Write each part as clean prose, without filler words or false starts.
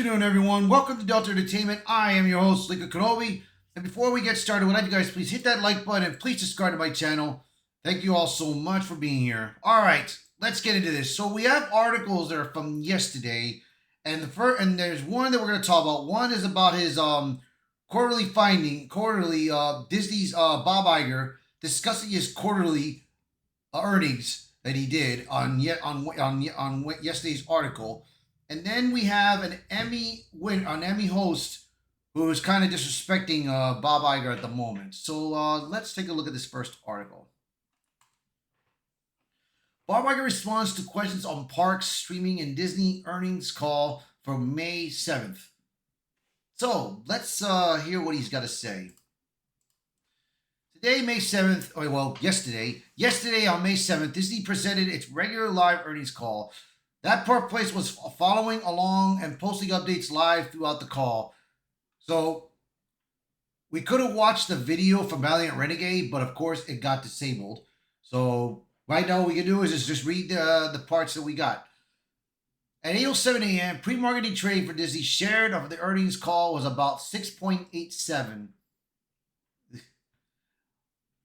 afternoon, everyone. Welcome to Delta Entertainment. I am your host, Lika Kenobi. And before we get started, would like you guys please hit that like button and please subscribe to my channel. Thank you all so much for being here. All right, let's get into this. So we have articles that are from yesterday, and there's one that we're going to talk about. One is about his Disney's Bob Iger discussing his quarterly earnings that he did on yesterday's article. And then we have an Emmy host who is kind of disrespecting Bob Iger at the moment. So let's take a look at this first article. Bob Iger responds to questions on parks, streaming, and Disney earnings call for May 7th. So let's hear what he's got to say. Today, May 7th, yesterday on May 7th, Disney presented its regular live earnings call. That Park Place was following along and posting updates live throughout the call. So we could have watched the video from Valiant Renegade, but of course it got disabled. So right now what we can do is just read the parts that we got. At 8:07 a.m., pre-marketing trade for Disney shared of the earnings call was about 6.87.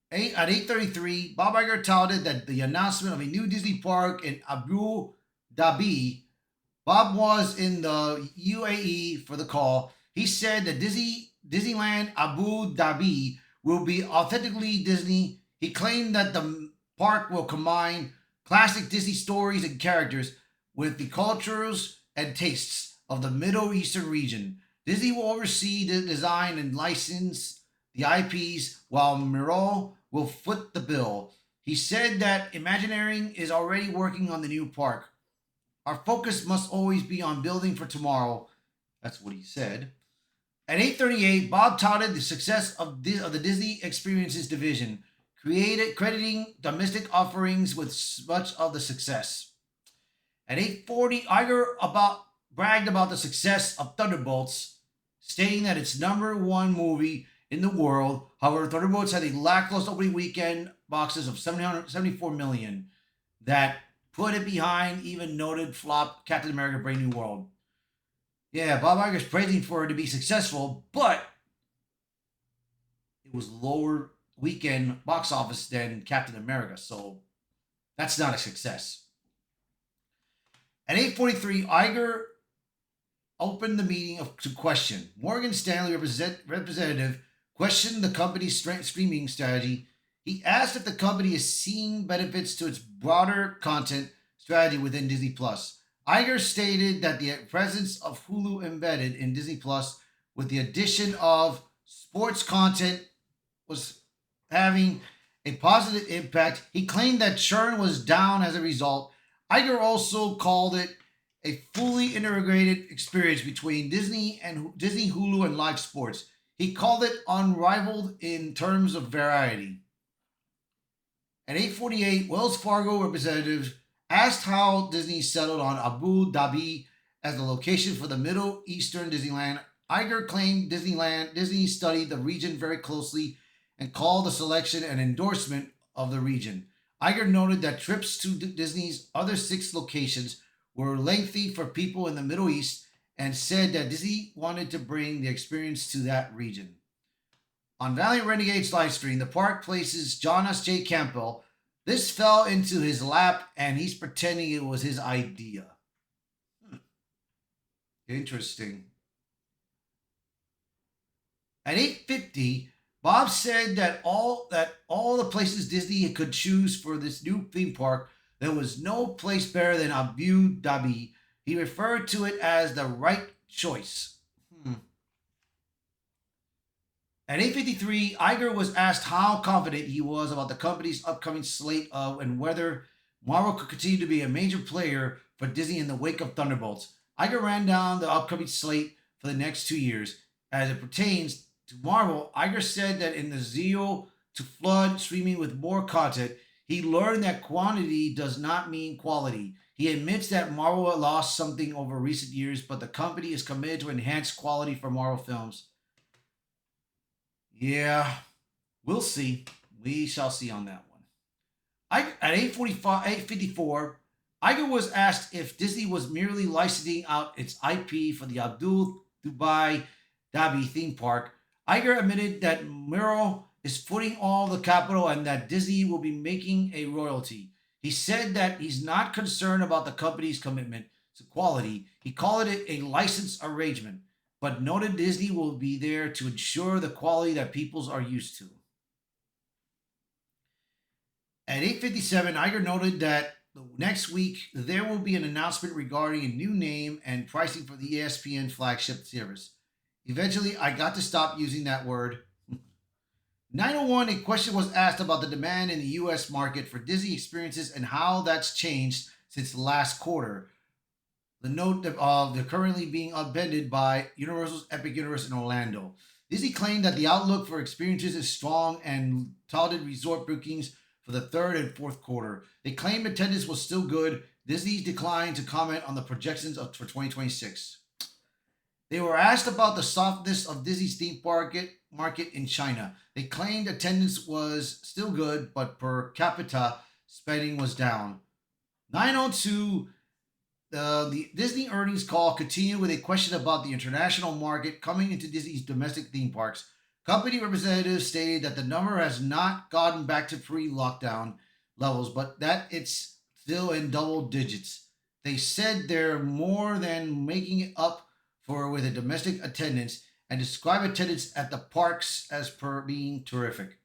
At 8:33, Bob Iger touted that the announcement of a new Disney park in Abu Dhabi. Bob was in the UAE for the call. He said that Disneyland Abu Dhabi will be authentically Disney. He claimed that the park will combine classic Disney stories and characters with the cultures and tastes of the Middle Eastern region. Disney will oversee the design and license the IPs, while Miro will foot the bill. He said that Imagineering is already working on the new park. Our focus must always be on building for tomorrow. That's what he said. At 8:38, Bob touted the success of the Disney Experiences division, crediting domestic offerings with much of the success. At 8:40, Iger bragged about the success of Thunderbolts, stating that it's #1 movie in the world. However, Thunderbolts had a lackluster opening weekend boxes of $774 million that put it behind even noted flop Captain America Brave New World. Yeah, Bob Iger's praising for it to be successful, but it was lower weekend box office than Captain America, so that's not a success. At 8:43, Iger opened the meeting to question. Morgan Stanley representative questioned the company's streaming strategy. He asked if the company is seeing benefits to its broader content strategy within Disney Plus. Iger stated that the presence of Hulu embedded in Disney Plus with the addition of sports content was having a positive impact. He claimed that churn was down as a result. Iger also called it a fully integrated experience between Disney, Hulu, and live sports. He called it unrivaled in terms of variety. At 8:48, Wells Fargo representatives asked how Disney settled on Abu Dhabi as the location for the Middle Eastern Disneyland. Iger claimed Disney studied the region very closely and called the selection an endorsement of the region. Iger noted that trips to Disney's other 6 locations were lengthy for people in the Middle East and said that Disney wanted to bring the experience to that region. On Valiant Renegade's live stream, the park places John S. J. Campbell. This fell into his lap and he's pretending it was his idea. Interesting. At 8:50, Bob said that all the places Disney could choose for this new theme park, there was no place better than Abu Dhabi. He referred to it as the right choice. At 8:53, Iger was asked how confident he was about the company's upcoming slate and whether Marvel could continue to be a major player for Disney in the wake of Thunderbolts. Iger ran down the upcoming slate for the next 2 years. As it pertains to Marvel, Iger said that in the zeal to flood streaming with more content, he learned that quantity does not mean quality. He admits that Marvel lost something over recent years, but the company is committed to enhance quality for Marvel films. Yeah, we'll see. We shall see on that one. At 8:54, Iger was asked if Disney was merely licensing out its IP for the Abdul Dubai Dhabi theme park. Iger admitted that Miro is footing all the capital and that Disney will be making a royalty. He said that he's not concerned about the company's commitment to quality. He called it a license arrangement, but noted Disney will be there to ensure the quality that peoples are used to. At 8:57, Iger noted that next week there will be an announcement regarding a new name and pricing for the ESPN flagship service. Eventually, I got to stop using that word. 901, a question was asked about the demand in the US market for Disney experiences and how that's changed since last quarter. The note of they're currently being upended by Universal's Epic Universe in Orlando. Disney claimed that the outlook for experiences is strong and touted resort bookings for the third and fourth quarter. They claimed attendance was still good. Disney declined to comment on the projections for 2026. They were asked about the softness of Disney's theme market in China. They claimed attendance was still good, but per capita spending was down. 902, the Disney earnings call continued with a question about the international market coming into Disney's domestic theme parks. Company representatives stated that the number has not gotten back to pre-lockdown levels, but that it's still in double digits. They said they're more than making it up for with a domestic attendance and describe attendance at the parks as per being terrific.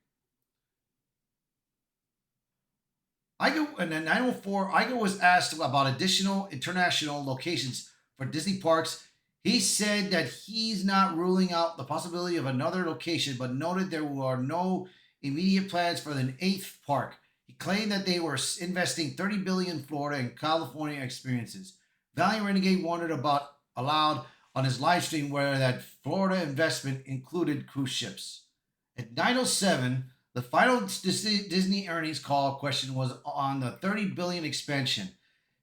Iger and then 904, Iger was asked about additional international locations for Disney parks. He said that he's not ruling out the possibility of another location, but noted there are no immediate plans for an eighth park. He claimed that they were investing 30 billion in Florida and California experiences. Valley Renegade wondered about aloud on his live stream where that Florida investment included cruise ships. At 907, the final Disney earnings call question was on the 30 billion expansion.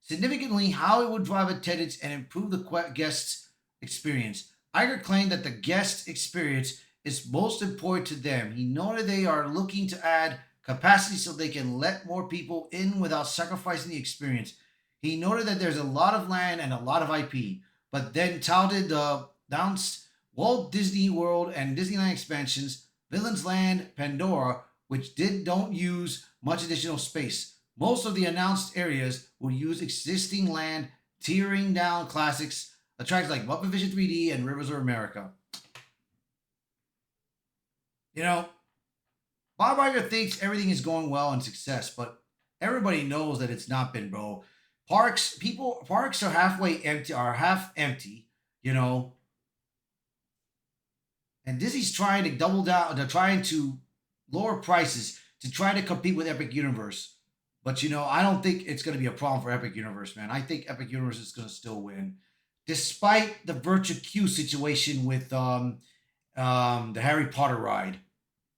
Significantly, how it would drive attendance and improve the guests' experience. Iger claimed that the guest experience is most important to them. He noted they are looking to add capacity so they can let more people in without sacrificing the experience. He noted that there's a lot of land and a lot of IP, but then touted the announced Walt Disney World and Disneyland expansions, Villains Land, Pandora, which don't use much additional space. Most of the announced areas will use existing land, tearing down classics, attractions like Muppet Vision 3D and Rivers of America. You know, Bob Iger thinks everything is going well and success, but everybody knows that it's not been, bro. Parks are half empty, you know, and Disney's trying to double down. They're trying to lower prices to try to compete with Epic Universe. But I don't think it's going to be a problem for Epic Universe, man. I think Epic Universe is going to still win, despite the Virtua Q situation with the Harry Potter ride.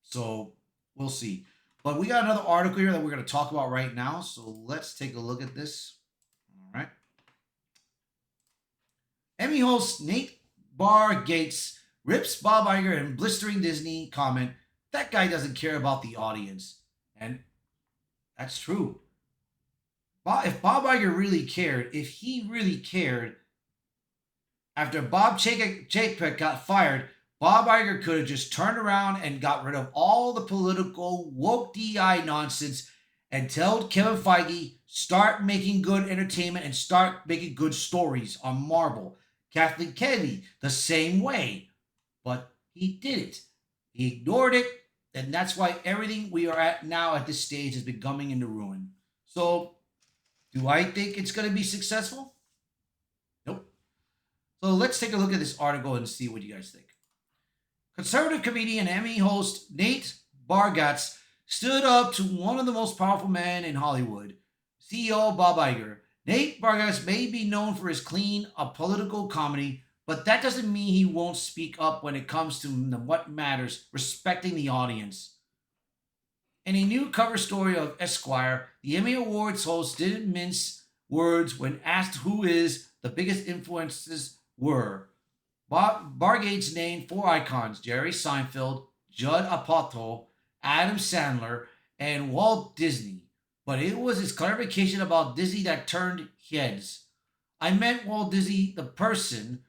So we'll see. But we got another article here that we're going to talk about right now. So let's take a look at this. All right. Emmy host Nate Bargatze rips Bob Iger in blistering Disney comment. That guy doesn't care about the audience. And that's true. If Bob Iger really cared, if he really cared, after Bob Chapek got fired, Bob Iger could have just turned around and got rid of all the political woke DI nonsense and told Kevin Feige, start making good entertainment and start making good stories on Marvel. Kathleen Kennedy, the same way. But he didn't. He ignored it, and that's why everything we are at now at this stage has been coming into ruin. So, do I think it's going to be successful? Nope. So let's take a look at this article and see what you guys think. Conservative comedian and Emmy host Nate Bargatze stood up to one of the most powerful men in Hollywood, CEO Bob Iger. Nate Bargatze may be known for his clean, political comedy, but that doesn't mean he won't speak up when it comes to what matters, respecting the audience. In a new cover story of Esquire, the Emmy Awards host didn't mince words when asked who his the biggest influences were. Bargatze named four icons: Jerry Seinfeld, Judd Apatow, Adam Sandler, and Walt Disney. but it was his clarification about Disney that turned heads. I meant Walt Disney, the person,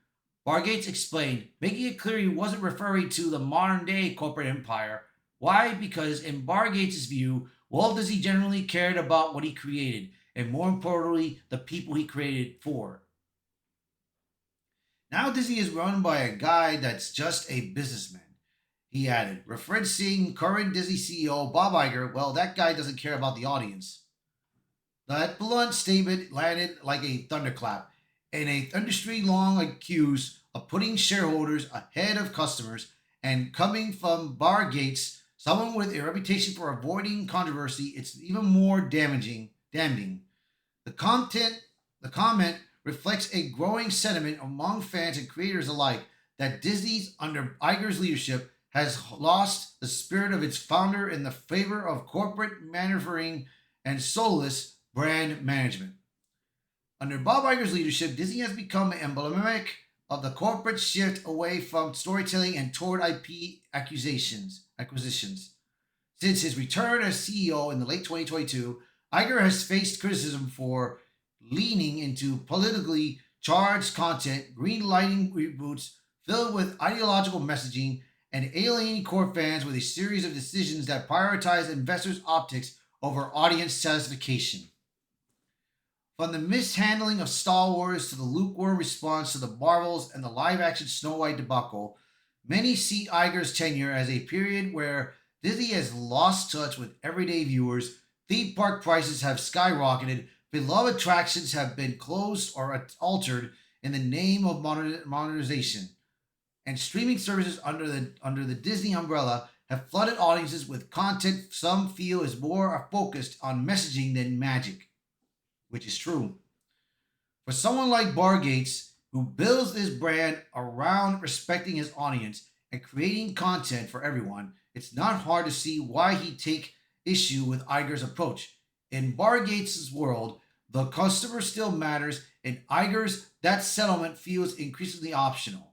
Bargates explained, making it clear he wasn't referring to the modern day corporate empire. Why? Because in Bargates' view, Walt Disney generally cared about what he created, and more importantly, the people he created for. Now Disney is run by a guy that's just a businessman. He added, referencing current Disney CEO Bob Iger, well, that guy doesn't care about the audience. That blunt statement landed like a thunderclap and a thunderstream long accuse of putting shareholders ahead of customers, and coming from Bargates, someone with a reputation for avoiding controversy, it's even more damning. The content, the comment reflects a growing sentiment among fans and creators alike that Disney's under Iger's leadership has lost the spirit of its founder in the favor of corporate maneuvering and soulless brand management. Under Bob Iger's leadership, Disney has become emblematic of the corporate shift away from storytelling and toward IP acquisitions. Since his return as CEO in the late 2022, Iger has faced criticism for leaning into politically charged content, greenlighting reboots filled with ideological messaging, and alienating core fans with a series of decisions that prioritize investors' optics over audience satisfaction. From the mishandling of Star Wars to the lukewarm response to the Marvels and the live action Snow White debacle, many see Iger's tenure as a period where Disney has lost touch with everyday viewers, theme park prices have skyrocketed, beloved attractions have been closed or altered in the name of modernization, and streaming services under the Disney umbrella have flooded audiences with content some feel is more focused on messaging than magic, which is true. For someone like Bargates, who builds this brand around respecting his audience and creating content for everyone, it's not hard to see why he'd take issue with Iger's approach. In Bargates' world, the customer still matters. In Iger's, that settlement feels increasingly optional.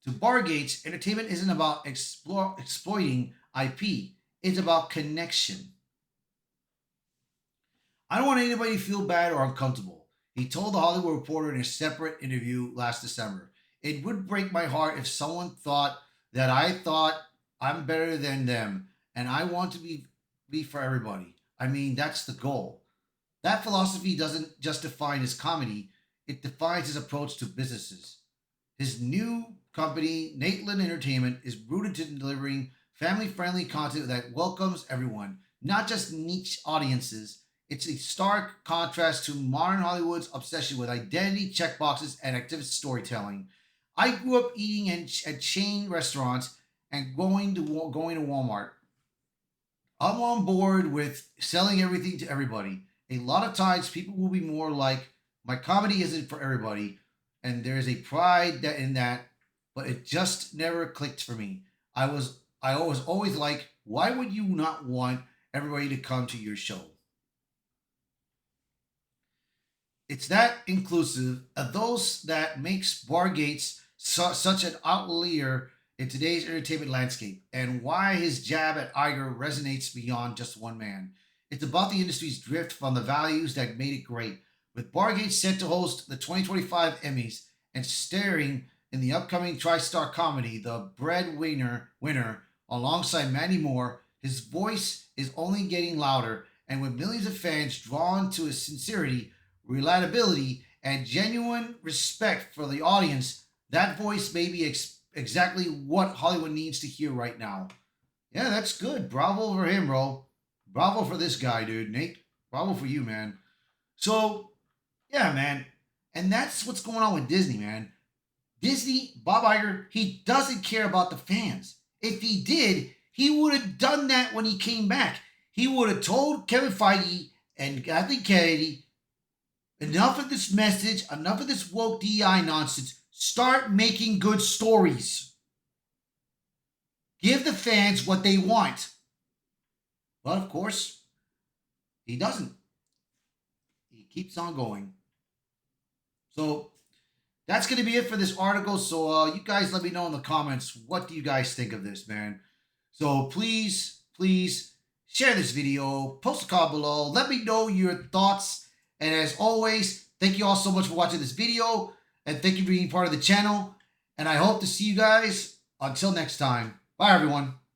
To Bargates, entertainment isn't about exploiting IP, it's about connection. I don't want anybody to feel bad or uncomfortable. He told the Hollywood Reporter in a separate interview last December. It would break my heart if someone thought that I thought I'm better than them and I want to be for everybody. I mean, that's the goal. That philosophy doesn't just define his comedy, it defines his approach to businesses. His new company, Nateland Entertainment, is rooted in delivering family friendly content that welcomes everyone, not just niche audiences. It's a stark contrast to modern Hollywood's obsession with identity checkboxes and activist storytelling. I grew up eating at chain restaurants and going to Walmart. I'm on board with selling everything to everybody. A lot of times, people will be more like, "My comedy isn't for everybody," and there's a pride in that, but it just never clicked for me. I was always like, "Why would you not want everybody to come to your show?" It's that inclusive of those that makes Bargates such an outlier in today's entertainment landscape, and why his jab at Iger resonates beyond just one man. It's about the industry's drift from the values that made it great. With Bargates set to host the 2025 Emmys and starring in the upcoming TriStar comedy, The Breadwinner, alongside Mandy Moore, his voice is only getting louder, and with millions of fans drawn to his sincerity, reliability, and genuine respect for the audience, that voice may be exactly what Hollywood needs to hear right now. Yeah, that's good. Bravo for him, bro. Bravo for this guy, dude. Nate, bravo for you, man. So, yeah, man. And that's what's going on with Disney, man. Disney, Bob Iger, he doesn't care about the fans. If he did, he would have done that when he came back. He would have told Kevin Feige and Kathleen Kennedy, enough of this message, enough of this woke DI nonsense. Start making good stories. Give the fans what they want. But of course, he doesn't. He keeps on going. So that's going to be it for this article. So you guys let me know in the comments, what do you guys think of this, man? So please share this video, post a comment below, let me know your thoughts. And as always, thank you all so much for watching this video, and thank you for being part of the channel. And I hope to see you guys until next time. Bye, everyone.